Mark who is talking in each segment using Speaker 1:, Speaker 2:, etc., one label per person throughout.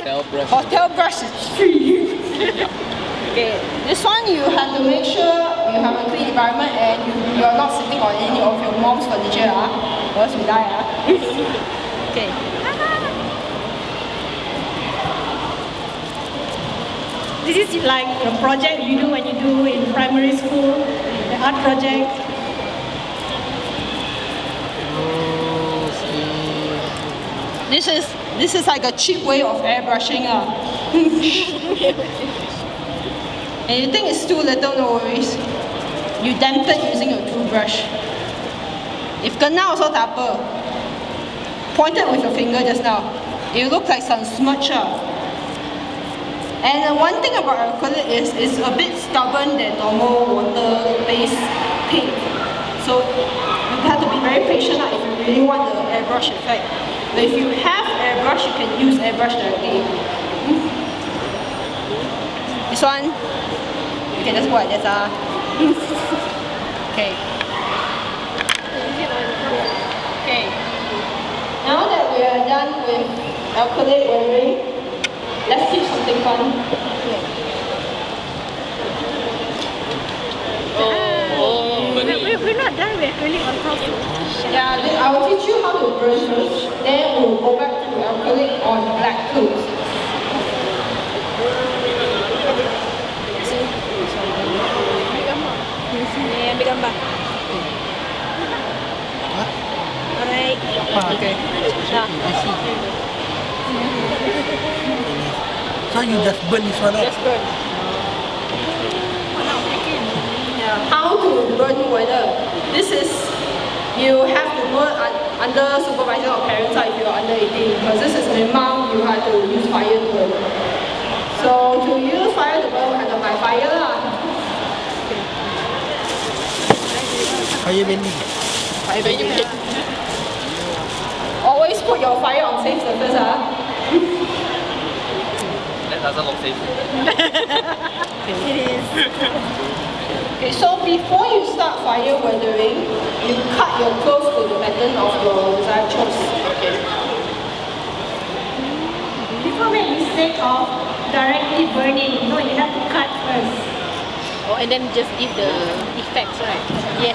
Speaker 1: Hotel brush is free. Okay, this one you have to make sure you have a clean environment and you are not sitting on any of your mom's furniture, or else you die. Okay.
Speaker 2: This is like a project you do when you do in primary school, the art project.
Speaker 1: This is like a cheap way of airbrushing. And you think it's too little, no worries. You damp it using your toothbrush. If kena also tak apa. Point it with your finger just now. It looks like some smudge. And one thing about acrylic is it's a bit stubborn than normal water-based paint. So you have to be very patient if you really want the airbrush effect. But if you have airbrush, you can use airbrush directly. This one, you can just go like this. Okay. Okay. Now that we are done with acrylic weathering, let's teach something fun.
Speaker 2: We're not done with acrylic on top.
Speaker 1: Yeah, I will teach you how to burn first. Then we'll go back to acrylic on black clothes.
Speaker 2: Ambil gambar. Alright.
Speaker 1: Okay.
Speaker 3: So you just burn this one out?
Speaker 1: Just burn. How to burn weather? This is, you have to do it under supervision of parents if you are under 18, because this is memang you have to use fire to burn. So to use fire to burn, we have to buy fire.
Speaker 3: Fire bending.
Speaker 1: Fire bending. Always put your fire on safe surface.
Speaker 4: That doesn't look safe.
Speaker 2: It is.
Speaker 1: Okay, so before you start fire weathering, you cut your clothes to the pattern of your desired choice. Okay.
Speaker 2: Before make mistake of directly burning, no, you have to cut first.
Speaker 5: Oh, and then just give the effects, right?
Speaker 1: Yes.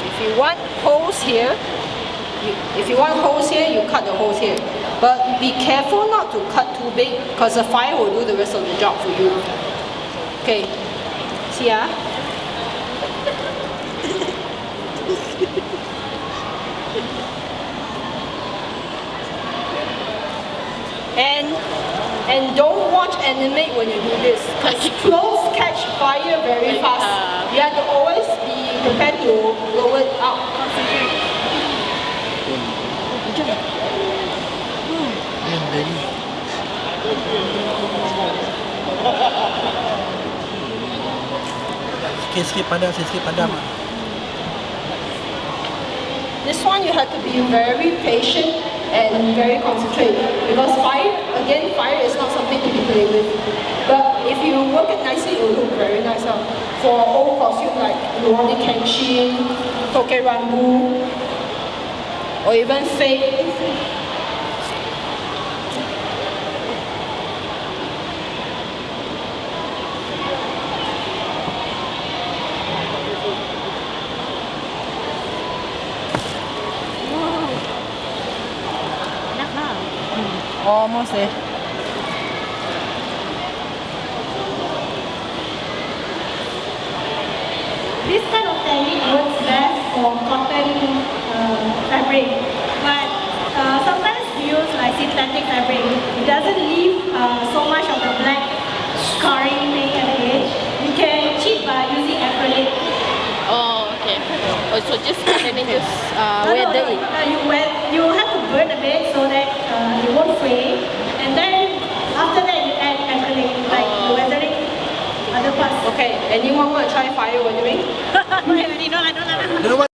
Speaker 1: If you want holes here, you cut the holes here. But be careful not to cut too big, because the fire will do the rest of the job for you. Okay. See And don't watch anime when you do this, because clothes catch fire very fast. You have to always be prepared to blow it out.
Speaker 3: Sikit-sikit padam.
Speaker 1: This one you have to be very patient and very concentrated, because fire is not something to be played with. But if you work it nicely, it will look very nice. For old costume like Rurouni Kenshin, Toke Ranbu, or even Fate. Almost there.
Speaker 2: This kind of technique works best for cotton fabric, but sometimes we use like synthetic fabric. It doesn't leave so much of the black scarring thing at the edge. You can cheat by using acrylic.
Speaker 5: Oh, okay. Oh, so just cut and then just weather it.
Speaker 2: You have to burn a bit so that it won't fray, and then after that you add acrylic, like the weathering other parts.
Speaker 1: Okay, anyone want to try fire weathering?
Speaker 2: I don't know.